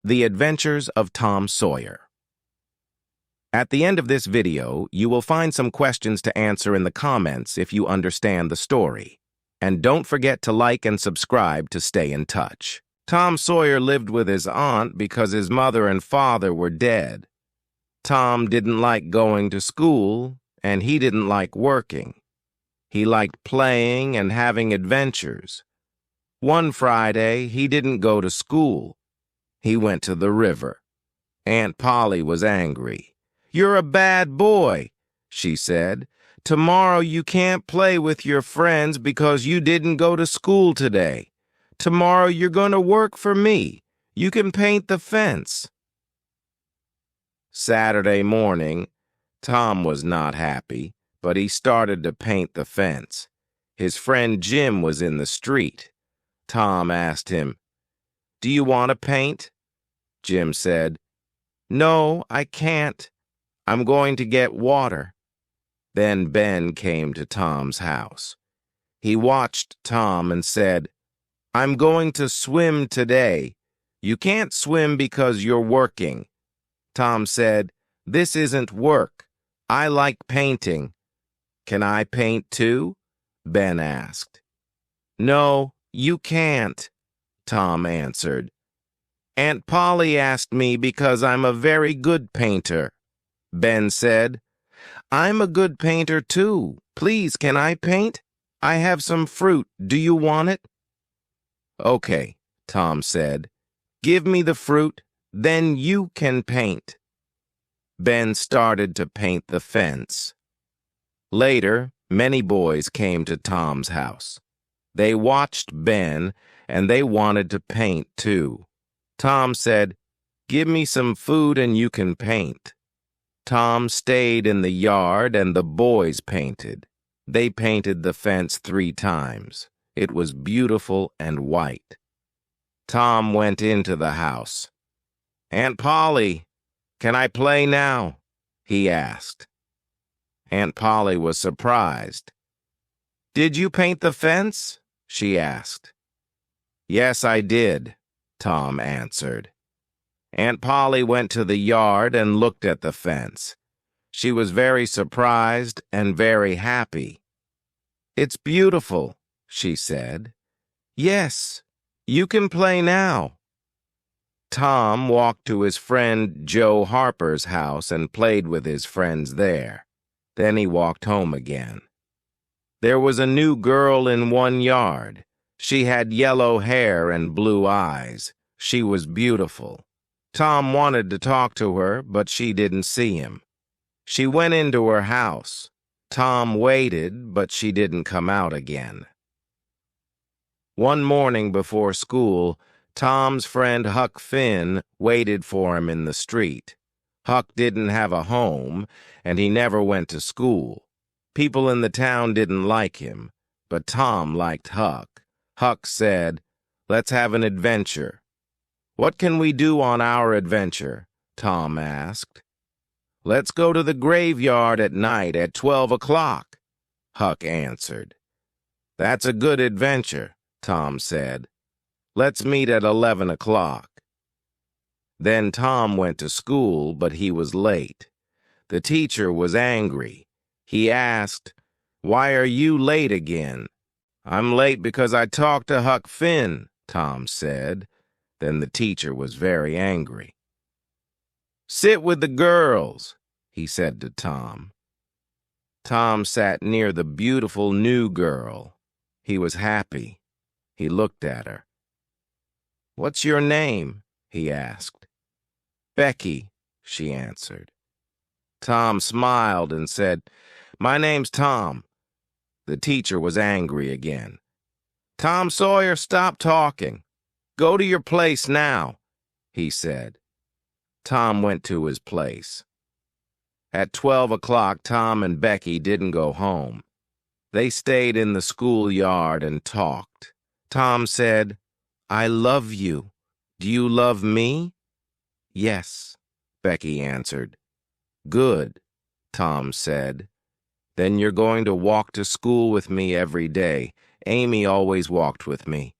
The Adventures of Tom Sawyer. At the end of this video, you will find some questions to answer in the comments if you understand the story. And don't forget to like and subscribe to stay in touch. Tom Sawyer lived with his aunt because his mother and father were dead. Tom didn't like going to school, and he didn't like working. He liked playing and having adventures. One Friday, he didn't go to school. He went to the river. Aunt Polly was angry. "You're a bad boy," she said. "Tomorrow you can't play with your friends because you didn't go to school today. Tomorrow you're going to work for me. You can paint the fence." Saturday morning, Tom was not happy, but he started to paint the fence. His friend Jim was in the street. Tom asked him, "Do you want to paint?" Jim said, "No, I can't. I'm going to get water." Then Ben came to Tom's house. He watched Tom and said, "I'm going to swim today. You can't swim because you're working." Tom said, "This isn't work. I like painting." "Can I paint too?" Ben asked. "No, you can't," Tom answered. "Aunt Polly asked me because I'm a very good painter." Ben said, "I'm a good painter too. Please, can I paint? I have some fruit. Do you want it?" "Okay," Tom said. "Give me the fruit, then you can paint." Ben started to paint the fence. Later, many boys came to Tom's house. They watched Ben, and they wanted to paint too. Tom said, "Give me some food and you can paint." Tom stayed in the yard and the boys painted. They painted the fence 3 times. It was beautiful and white. Tom went into the house. "Aunt Polly, can I play now?" he asked. Aunt Polly was surprised. "Did you paint the fence?" she asked. "Yes, I did," Tom answered. Aunt Polly went to the yard and looked at the fence. She was very surprised and very happy. "It's beautiful," she said. "Yes, you can play now." Tom walked to his friend Joe Harper's house and played with his friends there. Then he walked home again. There was a new girl in one yard. She had yellow hair and blue eyes. She was beautiful. Tom wanted to talk to her, but she didn't see him. She went into her house. Tom waited, but she didn't come out again. One morning before school, Tom's friend Huck Finn waited for him in the street. Huck didn't have a home, and he never went to school. People in the town didn't like him, but Tom liked Huck. Huck said, "Let's have an adventure." "What can we do on our adventure?" Tom asked. "Let's go to the graveyard at night at 12 o'clock, Huck answered. "That's a good adventure," Tom said. "Let's meet at 11 o'clock. Then Tom went to school, but he was late. The teacher was angry. He asked, "Why are you late again?" "I'm late because I talked to Huck Finn," Tom said. Then the teacher was very angry. "Sit with the girls," he said to Tom. Tom sat near the beautiful new girl. He was happy. He looked at her. "What's your name?" he asked. "Becky," she answered. Tom smiled and said, "My name's Tom." The teacher was angry again. "Tom Sawyer, stop talking. Go to your place now," he said. Tom went to his place. At 12 o'clock, Tom and Becky didn't go home. They stayed in the schoolyard and talked. Tom said, "I love you. Do you love me?" "Yes," Becky answered. "Good," Tom said. "Then you're going to walk to school with me every day. Amy always walked with me."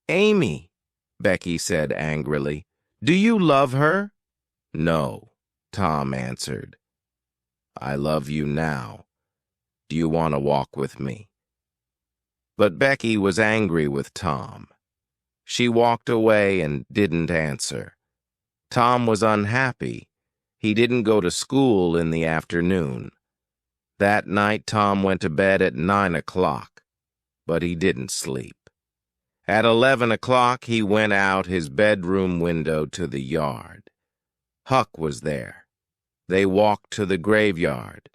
"Amy," Becky said angrily. Do you love her? No, Tom answered. I love you now. Do you want to walk with me? But Becky was angry with Tom. She walked away and didn't answer. Tom was unhappy. He didn't go to school in the afternoon. That night, Tom went to bed at 9 o'clock, but he didn't sleep. At 11 o'clock, he went out his bedroom window to the yard. Huck was there. They walked to the graveyard.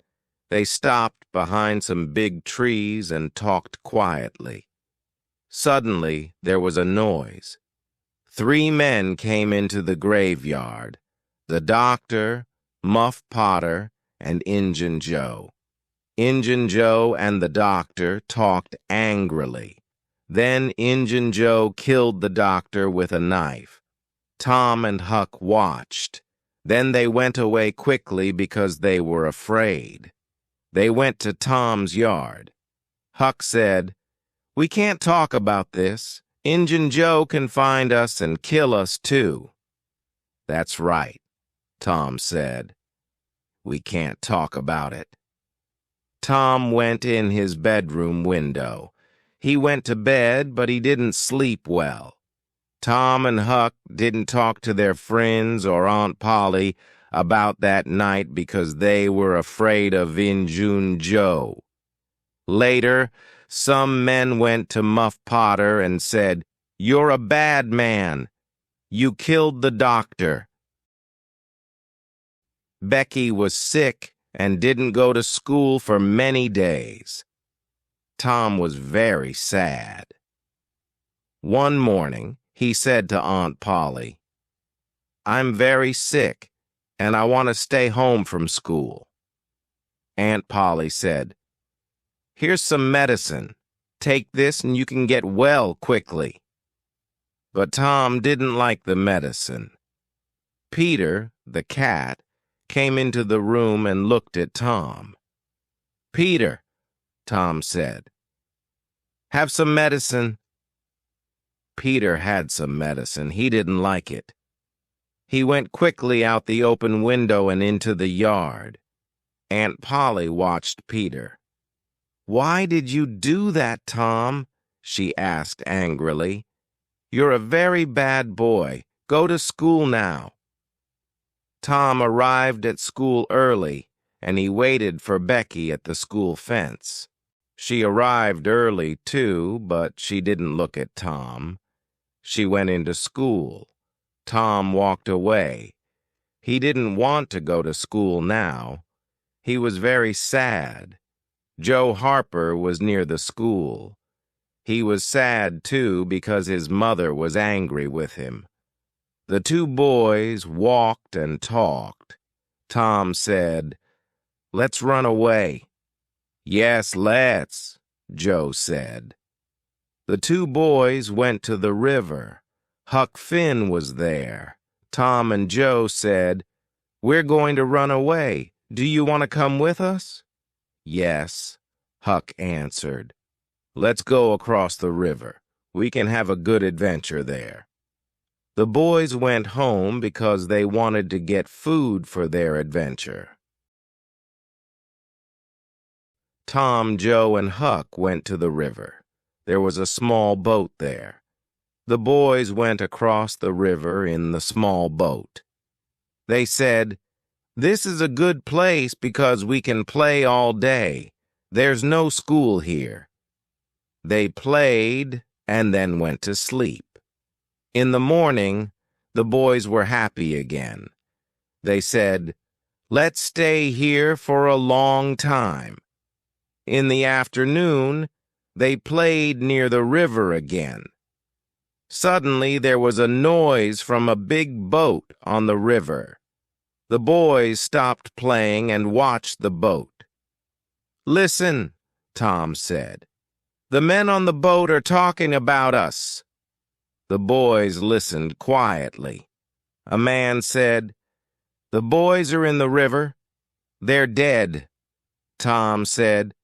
They stopped behind some big trees and talked quietly. Suddenly, there was a noise. 3 men came into the graveyard: the doctor, Muff Potter, and Injun Joe. Injun Joe and the doctor talked angrily. Then Injun Joe killed the doctor with a knife. Tom and Huck watched. Then they went away quickly because they were afraid. They went to Tom's yard. Huck said, "We can't talk about this. Injun Joe can find us and kill us too." "That's right," Tom said. "We can't talk about it." Tom went in his bedroom window. He went to bed, but he didn't sleep well. Tom and Huck didn't talk to their friends or Aunt Polly about that night because they were afraid of Injun Joe. Later, some men went to Muff Potter and said, "You're a bad man. You killed the doctor." Becky was sick and didn't go to school for many days. Tom was very sad. One morning, he said to Aunt Polly, "I'm very sick, and I want to stay home from school." Aunt Polly said, "Here's some medicine. Take this and you can get well quickly." But Tom didn't like the medicine. Peter, the cat, came into the room and looked at Tom. "Peter," Tom said, "have some medicine." Peter had some medicine. He didn't like it. He went quickly out the open window and into the yard. Aunt Polly watched Peter. "Why did you do that, Tom?" she asked angrily. "You're a very bad boy. Go to school now." Tom arrived at school early, and he waited for Becky at the school fence. She arrived early, too, but she didn't look at Tom. She went into school. Tom walked away. He didn't want to go to school now. He was very sad. Joe Harper was near the school. He was sad, too, because his mother was angry with him. The 2 boys walked and talked. Tom said, "Let's run away." "Yes, let's," Joe said. The 2 boys went to the river. Huck Finn was there. Tom and Joe said, "We're going to run away. Do you want to come with us?" "Yes," Huck answered. "Let's go across the river. We can have a good adventure there." The boys went home because they wanted to get food for their adventure. Tom, Joe, and Huck went to the river. There was a small boat there. The boys went across the river in the small boat. They said, "This is a good place because we can play all day. There's no school here." They played and then went to sleep. In the morning, the boys were happy again. They said, "Let's stay here for a long time." In the afternoon, they played near the river again. Suddenly, there was a noise from a big boat on the river. The boys stopped playing and watched the boat. "Listen," Tom said. "The men on the boat are talking about us." The boys listened quietly. A man said, "The boys are in the river. They're dead." Tom said,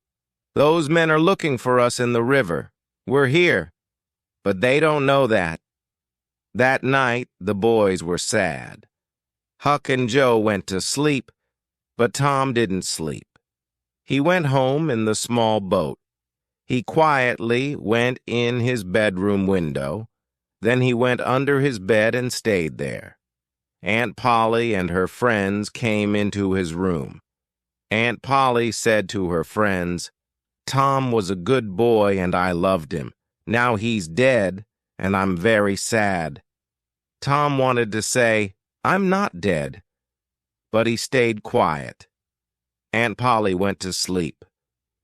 "Those men are looking for us in the river. We're here, but they don't know that." That night, the boys were sad. Huck and Joe went to sleep, but Tom didn't sleep. He went home in the small boat. He quietly went in his bedroom window. Then he went under his bed and stayed there. Aunt Polly and her friends came into his room. Aunt Polly said to her friends, "Tom was a good boy and I loved him. Now he's dead and I'm very sad." Tom wanted to say, "I'm not dead," but he stayed quiet. Aunt Polly went to sleep.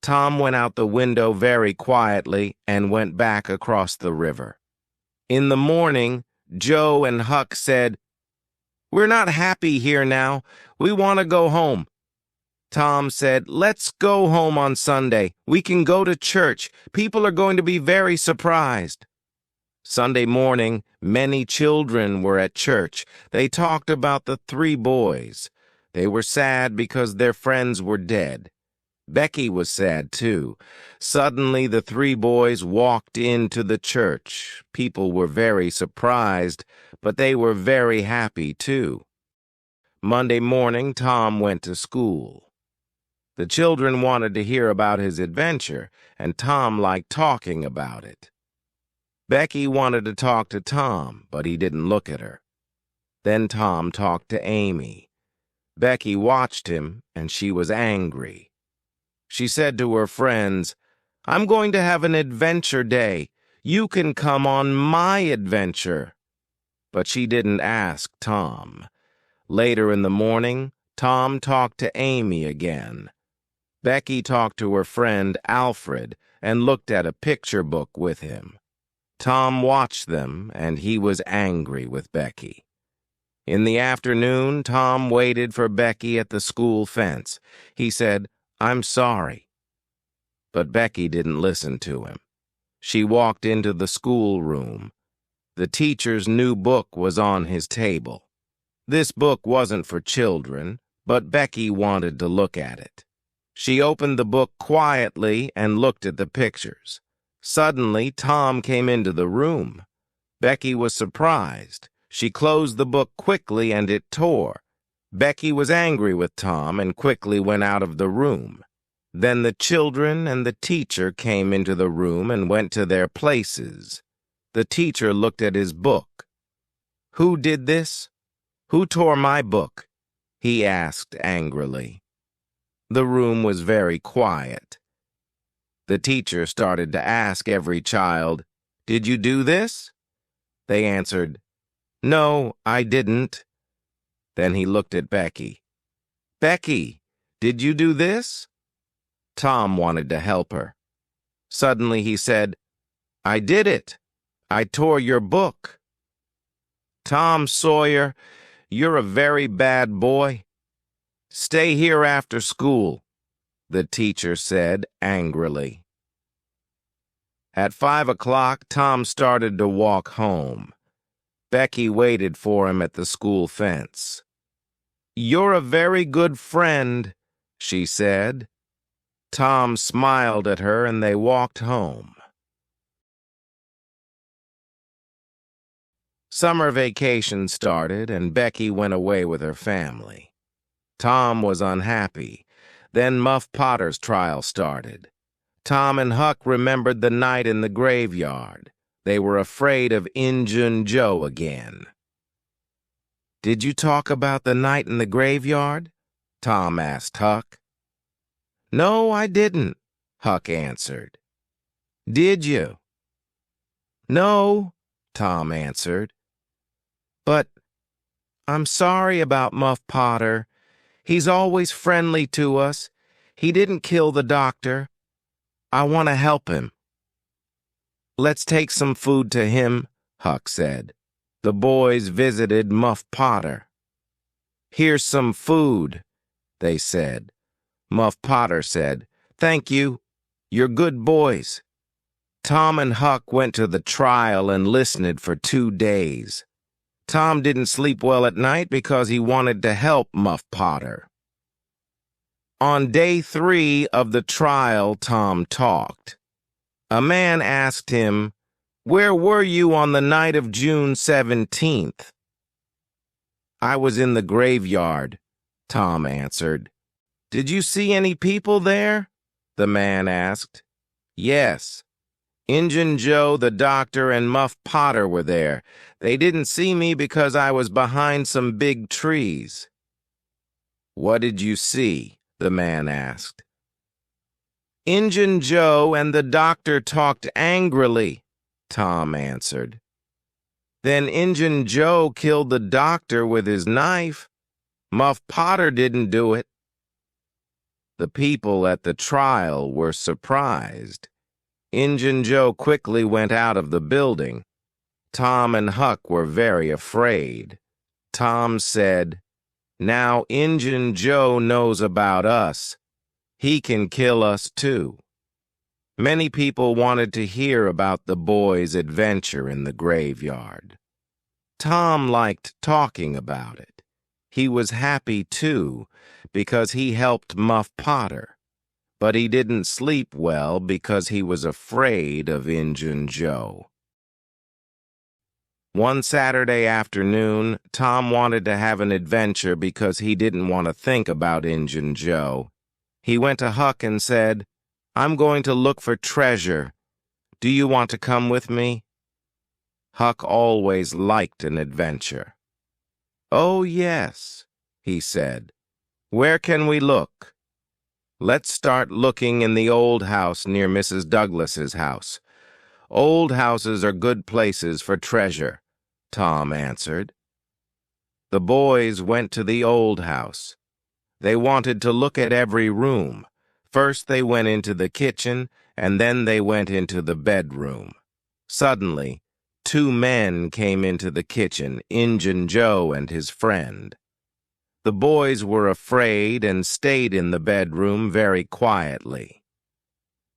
Tom went out the window very quietly and went back across the river. In the morning, Joe and Huck said, "We're not happy here now. We want to go home." Tom said, "Let's go home on Sunday. We can go to church. People are going to be very surprised." Sunday morning, many children were at church. They talked about the three boys. They were sad because their friends were dead. Becky was sad, too. Suddenly, the three boys walked into the church. People were very surprised, but they were very happy, too. Monday morning, Tom went to school. The children wanted to hear about his adventure, and Tom liked talking about it. Becky wanted to talk to Tom, but he didn't look at her. Then Tom talked to Amy. Becky watched him, and she was angry. She said to her friends, "I'm going to have an adventure day. You can come on my adventure." But she didn't ask Tom. Later in the morning, Tom talked to Amy again. Becky talked to her friend Alfred and looked at a picture book with him. Tom watched them, and he was angry with Becky. In the afternoon, Tom waited for Becky at the school fence. He said, "I'm sorry." But Becky didn't listen to him. She walked into the schoolroom. The teacher's new book was on his table. This book wasn't for children, but Becky wanted to look at it. She opened the book quietly and looked at the pictures. Suddenly, Tom came into the room. Becky was surprised. She closed the book quickly and it tore. Becky was angry with Tom and quickly went out of the room. Then the children and the teacher came into the room and went to their places. The teacher looked at his book. "Who did this? Who tore my book?" he asked angrily. The room was very quiet. The teacher started to ask every child, "Did you do this?" They answered, "No, I didn't." Then he looked at Becky. "Becky, did you do this?" Tom wanted to help her. Suddenly he said, "I did it. I tore your book." "Tom Sawyer, you're a very bad boy. Stay here after school," the teacher said angrily. At 5 o'clock, Tom started to walk home. Becky waited for him at the school fence. "You're a very good friend," she said. Tom smiled at her and they walked home. Summer vacation started and Becky went away with her family. Tom was unhappy. Then Muff Potter's trial started. Tom and Huck remembered the night in the graveyard. They were afraid of Injun Joe again. "Did you talk about the night in the graveyard?" Tom asked Huck. "No, I didn't," Huck answered. "Did you?" "No," Tom answered. "But I'm sorry about Muff Potter. He's always friendly to us. He didn't kill the doctor. I want to help him." "Let's take some food to him," Huck said. The boys visited Muff Potter. "Here's some food," they said. Muff Potter said, "Thank you. You're good boys." Tom and Huck went to the trial and listened for 2 days. Tom didn't sleep well at night because he wanted to help Muff Potter. On day 3 of the trial, Tom talked. A man asked him, Where were you on the night of June 17th? I was in the graveyard, Tom answered. Did you see any people there? The man asked. Yes. Injun Joe, the doctor, and Muff Potter were there. They didn't see me because I was behind some big trees. What did you see? The man asked. Injun Joe and the doctor talked angrily, Tom answered. Then Injun Joe killed the doctor with his knife. Muff Potter didn't do it. The people at the trial were surprised. Injun Joe quickly went out of the building. Tom and Huck were very afraid. Tom said, "Now Injun Joe knows about us. He can kill us too." Many people wanted to hear about the boys' adventure in the graveyard. Tom liked talking about it. He was happy too, because he helped Muff Potter. But he didn't sleep well because he was afraid of Injun Joe. One Saturday afternoon, Tom wanted to have an adventure because he didn't want to think about Injun Joe. He went to Huck and said, "I'm going to look for treasure. Do you want to come with me?" Huck always liked an adventure. "Oh, yes," he said. "Where can we look?" "Let's start looking in the old house near Mrs. Douglas's house. Old houses are good places for treasure," Tom answered. The boys went to the old house. They wanted to look at every room. First they went into the kitchen, and then they went into the bedroom. Suddenly, two men came into the kitchen, Injun Joe and his friend. The boys were afraid and stayed in the bedroom very quietly.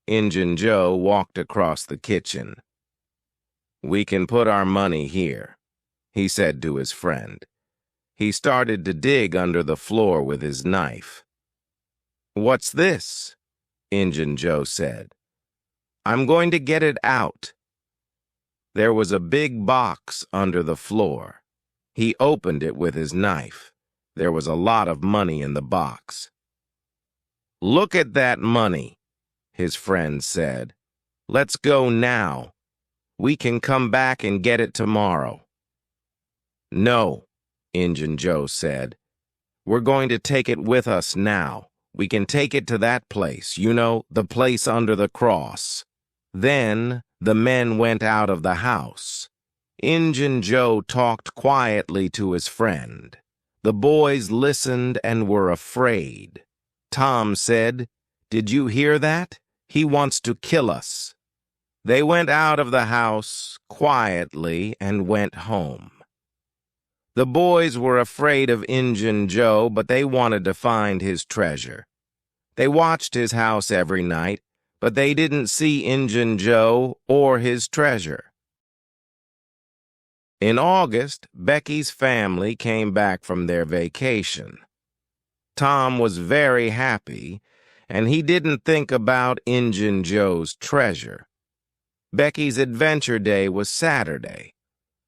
Injun Joe walked across the kitchen. "We can put our money here," he said to his friend. He started to dig under the floor with his knife. "What's this?" Injun Joe said. "I'm going to get it out." There was a big box under the floor. He opened it with his knife. There was a lot of money in the box. "Look at that money," his friend said. "Let's go now. We can come back and get it tomorrow." "No," Injun Joe said. "We're going to take it with us now. We can take it to that place, you know, the place under the cross." Then the men went out of the house. Injun Joe talked quietly to his friend. The boys listened and were afraid. Tom said, "Did you hear that? He wants to kill us." They went out of the house quietly and went home. The boys were afraid of Injun Joe, but they wanted to find his treasure. They watched his house every night, but they didn't see Injun Joe or his treasure. In August, Becky's family came back from their vacation. Tom was very happy, and he didn't think about Injun Joe's treasure. Becky's adventure day was Saturday.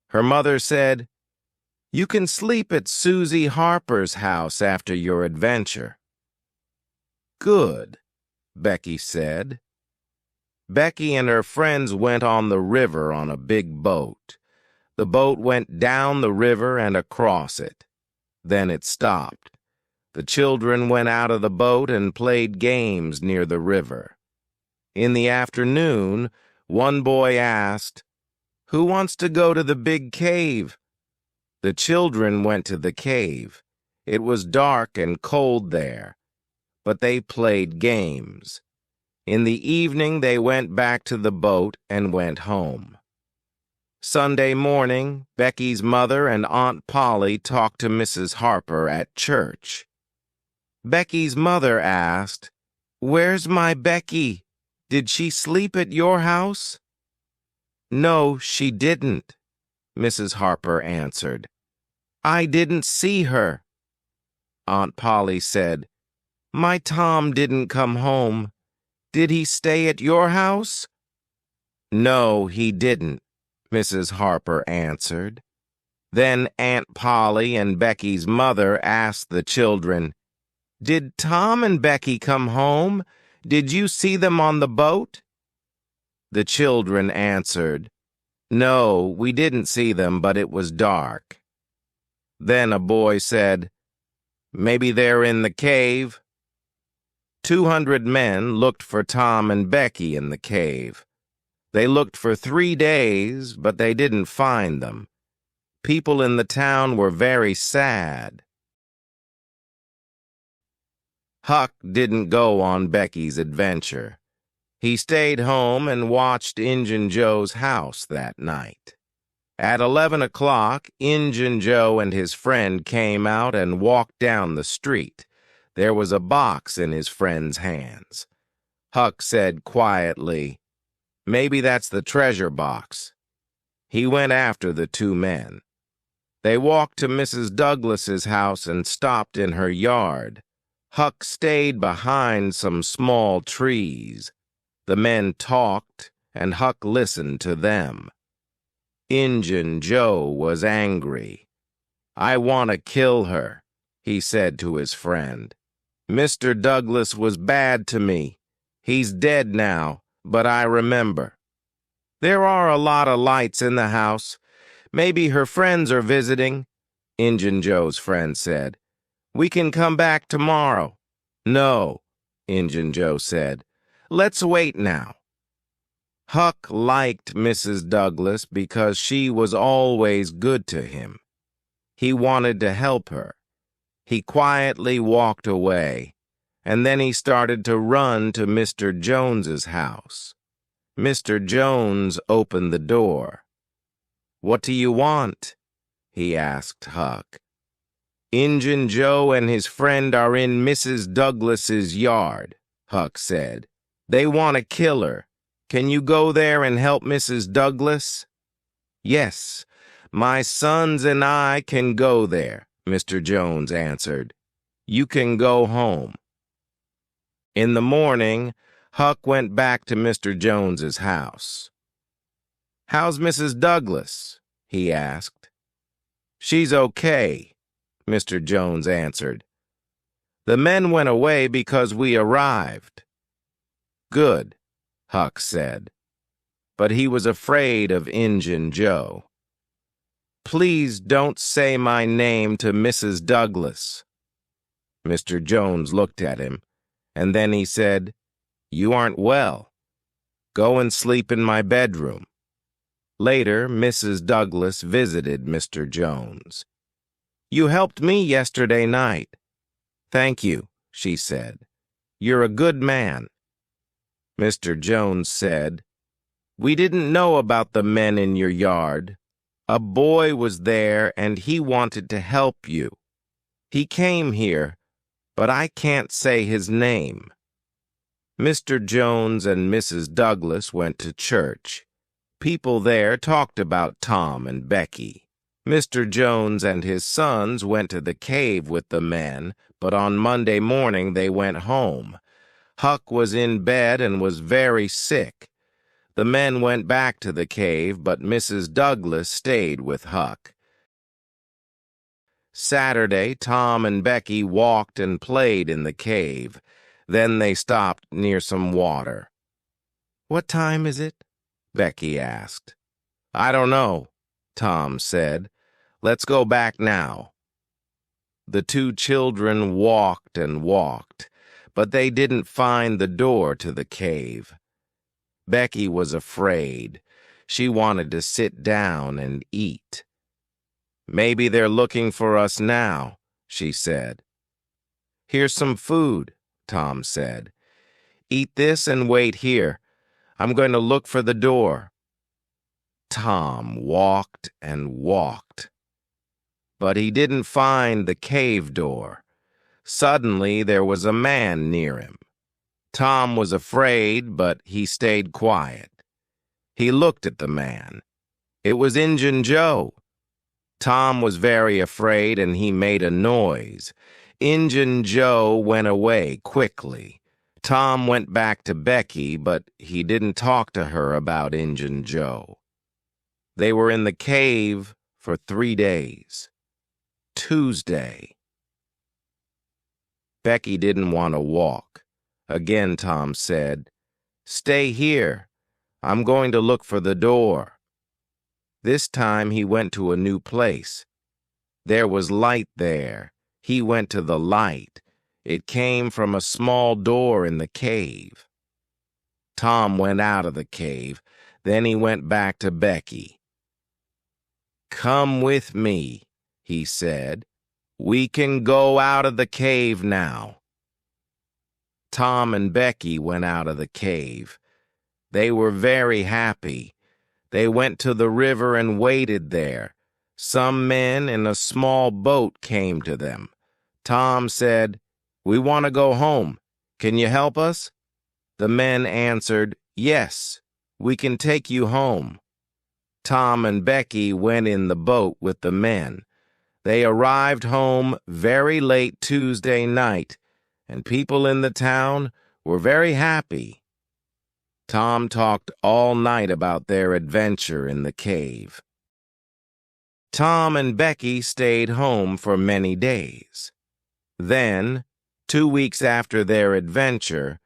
Her mother said, "You can sleep at Susie Harper's house after your adventure." "Good," Becky said. Becky and her friends went on the river on a big boat. The boat went down the river and across it. Then it stopped. The children went out of the boat and played games near the river. In the afternoon, one boy asked, "Who wants to go to the big cave?" The children went to the cave. It was dark and cold there, but they played games. In the evening, they went back to the boat and went home. Sunday morning, Becky's mother and Aunt Polly talked to Mrs. Harper at church. Becky's mother asked, "Where's my Becky? Did she sleep at your house?" "No, she didn't," Mrs. Harper answered. "I didn't see her." Aunt Polly said, "My Tom didn't come home. Did he stay at your house?" "No, he didn't," Mrs. Harper answered. Then Aunt Polly and Becky's mother asked the children, "Did Tom and Becky come home? Did you see them on the boat?" The children answered, "No, we didn't see them, but it was dark." Then a boy said, "Maybe they're in the cave." 200 men looked for Tom and Becky in the cave. They looked for 3 days, but they didn't find them. People in the town were very sad. Huck didn't go on Becky's adventure. He stayed home and watched Injun Joe's house that night. At 11 o'clock, Injun Joe and his friend came out and walked down the street. There was a box in his friend's hands. Huck said quietly, "Maybe that's the treasure box." He went after the 2 men. They walked to Mrs. Douglas's house and stopped in her yard. Huck stayed behind some small trees. The men talked, and Huck listened to them. Injun Joe was angry. "I want to kill her," he said to his friend. "Mr. Douglas was bad to me. He's dead now, but I remember. There are a lot of lights in the house. Maybe her friends are visiting," Injun Joe's friend said. "We can come back tomorrow." "No," Injun Joe said. "Let's wait now." Huck liked Mrs. Douglas because she was always good to him. He wanted to help her. He quietly walked away, and then he started to run to Mr. Jones's house. Mr. Jones opened the door. "What do you want?" he asked Huck. "Injun Joe and his friend are in Mrs. Douglas's yard," Huck said. "They want to kill her. Can you go there and help Mrs. Douglas?" "Yes, my sons and I can go there," Mr. Jones answered. "You can go home." In the morning, Huck went back to Mr. Jones's house. "How's Mrs. Douglas?" he asked. "She's okay," Mr. Jones answered. "The men went away because we arrived." "Good," Huck said. But he was afraid of Injun Joe. "Please don't say my name to Mrs. Douglas." Mr. Jones looked at him, and then he said, "You aren't well. Go and sleep in my bedroom." Later, Mrs. Douglas visited Mr. Jones. "You helped me yesterday night." "Thank you," she said. "You're a good man." Mr. Jones said, "We didn't know about the men in your yard. A boy was there and he wanted to help you. He came here, but I can't say his name." Mr. Jones and Mrs. Douglas went to church. People there talked about Tom and Becky. Mr. Jones and his sons went to the cave with the men, but on Monday morning they went home. Huck was in bed and was very sick. The men went back to the cave, but Mrs. Douglas stayed with Huck. Saturday, Tom and Becky walked and played in the cave. Then they stopped near some water. "What time is it?" Becky asked. "I don't know," Tom said. "Let's go back now." The 2 children walked and walked, but they didn't find the door to the cave. Becky was afraid. She wanted to sit down and eat. "Maybe they're looking for us now," she said. "Here's some food," Tom said. "Eat this and wait here. I'm going to look for the door." Tom walked and walked, but he didn't find the cave door. Suddenly, there was a man near him. Tom was afraid, but he stayed quiet. He looked at the man. It was Injun Joe. Tom was very afraid, and he made a noise. Injun Joe went away quickly. Tom went back to Becky, but he didn't talk to her about Injun Joe. They were in the cave for 3 days. Tuesday. Becky didn't want to walk. Again, Tom said, "Stay here. I'm going to look for the door." This time he went to a new place. There was light there. He went to the light. It came from a small door in the cave. Tom went out of the cave. Then he went back to Becky. "Come with me," he said. "We can go out of the cave now." Tom and Becky went out of the cave. They were very happy. They went to the river and waited there. Some men in a small boat came to them. Tom said, "We want to go home. Can you help us?" The men answered, "Yes, we can take you home." Tom and Becky went in the boat with the men. They arrived home very late Tuesday night, and people in the town were very happy. Tom talked all night about their adventure in the cave. Tom and Becky stayed home for many days. Then, 2 weeks after their adventure,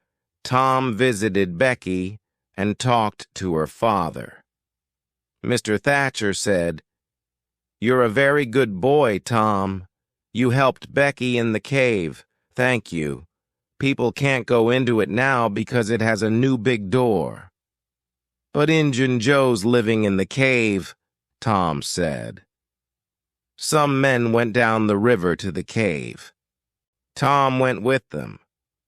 Tom visited Becky and talked to her father. Mr. Thatcher said, "You're a very good boy, Tom. You helped Becky in the cave. Thank you. People can't go into it now because it has a new big door." "But Injun Joe's living in the cave," Tom said. Some men went down the river to the cave. Tom went with them.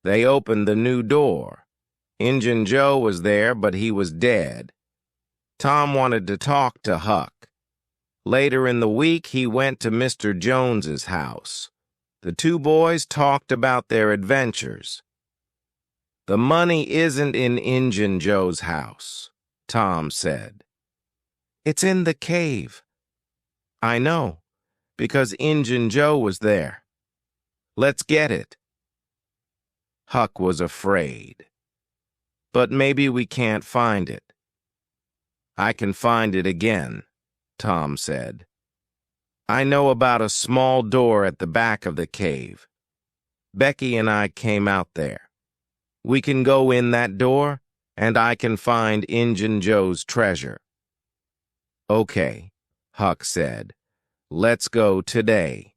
They opened the new door. Injun Joe was there, but he was dead. Tom wanted to talk to Huck. Later in the week, he went to Mr. Jones's house. The two boys talked about their adventures. "The money isn't in Injun Joe's house," Tom said. "It's in the cave." "I know, because Injun Joe was there. Let's get it." Huck was afraid. "But maybe we can't find it." "I can find it again," Tom said. "I know about a small door at the back of the cave. Becky and I came out there. We can go in that door, and I can find Injun Joe's treasure." "Okay," Huck said. "Let's go today."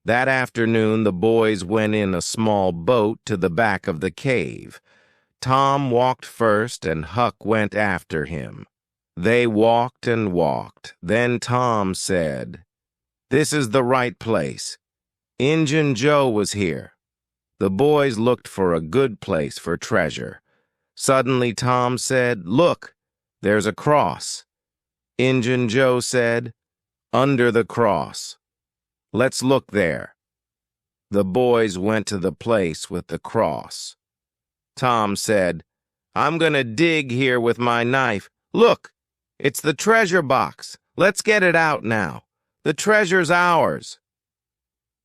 That afternoon, the boys went in a small boat to the back of the cave. Tom walked first, and Huck went after him. They walked and walked. Then Tom said, "This is the right place. Injun Joe was here." The boys looked for a good place for treasure. Suddenly Tom said, "Look, there's a cross." Injun Joe said, "Under the cross. Let's look there." The boys went to the place with the cross. Tom said, "I'm going to dig here with my knife. Look, it's the treasure box. Let's get it out now. The treasure's ours."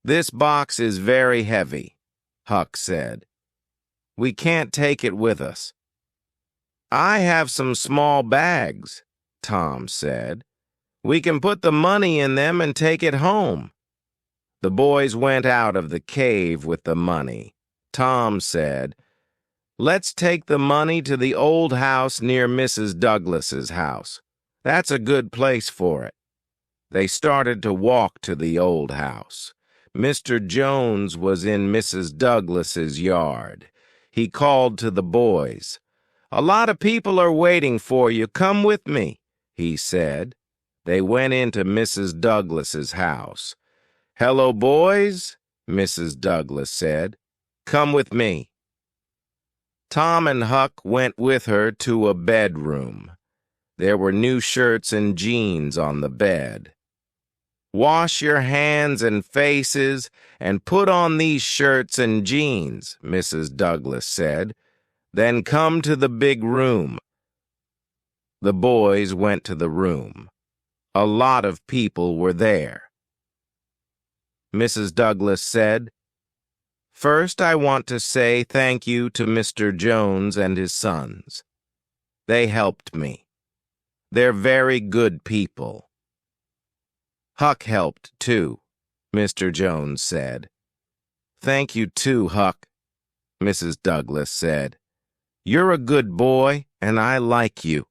"This box is very heavy," Huck said. "We can't take it with us." "I have some small bags," Tom said. "We can put the money in them and take it home." The boys went out of the cave with the money. Tom said, "Let's take the money to the old house near Mrs. Douglas's house. That's a good place for it." They started to walk to the old house. Mr. Jones was in Mrs. Douglas's yard. He called to the boys. "A lot of people are waiting for you. Come with me," he said. They went into Mrs. Douglas's house. "Hello, boys," Mrs. Douglas said. "Come with me." Tom and Huck went with her to a bedroom. There were new shirts and jeans on the bed. "Wash your hands and faces and put on these shirts and jeans," Mrs. Douglas said. "Then come to the big room." The boys went to the room. A lot of people were there. Mrs. Douglas said, "First, I want to say thank you to Mr. Jones and his sons. They helped me. They're very good people. Huck helped, too, Mr. Jones said. Thank you, too, Huck, Mrs. Douglas said. You're a good boy, and I like you.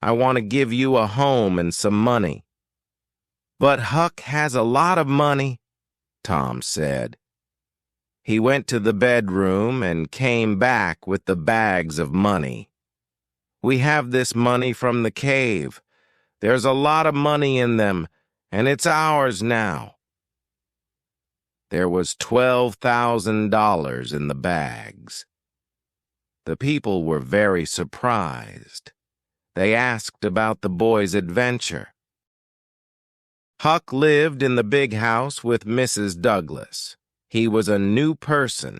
I want to give you a home and some money. But Huck has a lot of money, Tom said. He went to the bedroom and came back with the bags of money. We have this money from the cave. There's a lot of money in them, and it's ours now. There was $12,000 in the bags. The people were very surprised. They asked about the boy's adventure. Huck lived in the big house with Mrs. Douglas. He was a new person.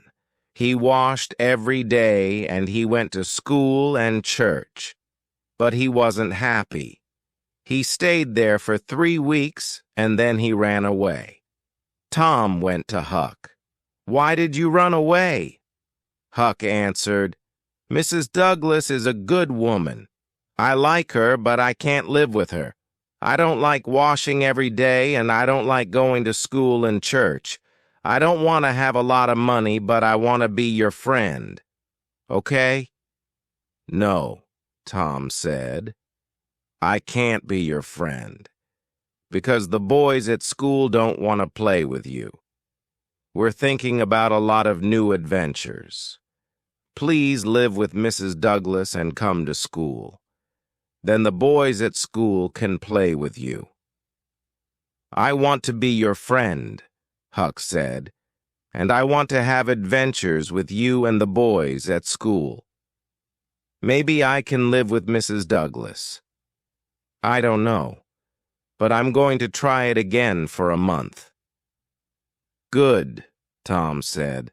He washed every day and he went to school and church. But he wasn't happy. He stayed there for 3 weeks and then he ran away. Tom went to Huck. Why did you run away? Huck answered, Mrs. Douglas is a good woman. I like her, but I can't live with her. I don't like washing every day, and I don't like going to school and church. I don't want to have a lot of money, but I want to be your friend. Okay? No, Tom said. I can't be your friend, because the boys at school don't want to play with you. We're thinking about a lot of new adventures. Please live with Mrs. Douglas and come to school. Then the boys at school can play with you. I want to be your friend, Huck said, and I want to have adventures with you and the boys at school. Maybe I can live with Mrs. Douglas. I don't know, but I'm going to try it again for a month. Good, Tom said.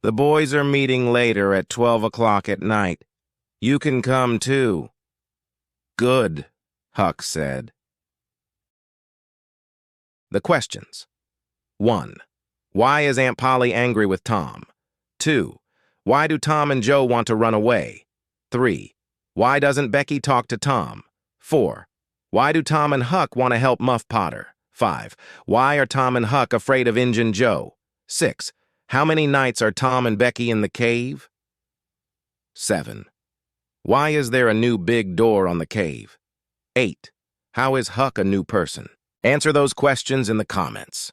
The boys are meeting later at 12 o'clock at night. You can come too. Good, Huck said. The questions. 1. Why is Aunt Polly angry with Tom? 2. Why do Tom and Joe want to run away? 3. Why doesn't Becky talk to Tom? 4. Why do Tom and Huck want to help Muff Potter? 5. Why are Tom and Huck afraid of Injun Joe? 6. How many nights are Tom and Becky in the cave? 7. Why is there a new big door on the cave? 8. How is Huck a new person? Answer those questions in the comments.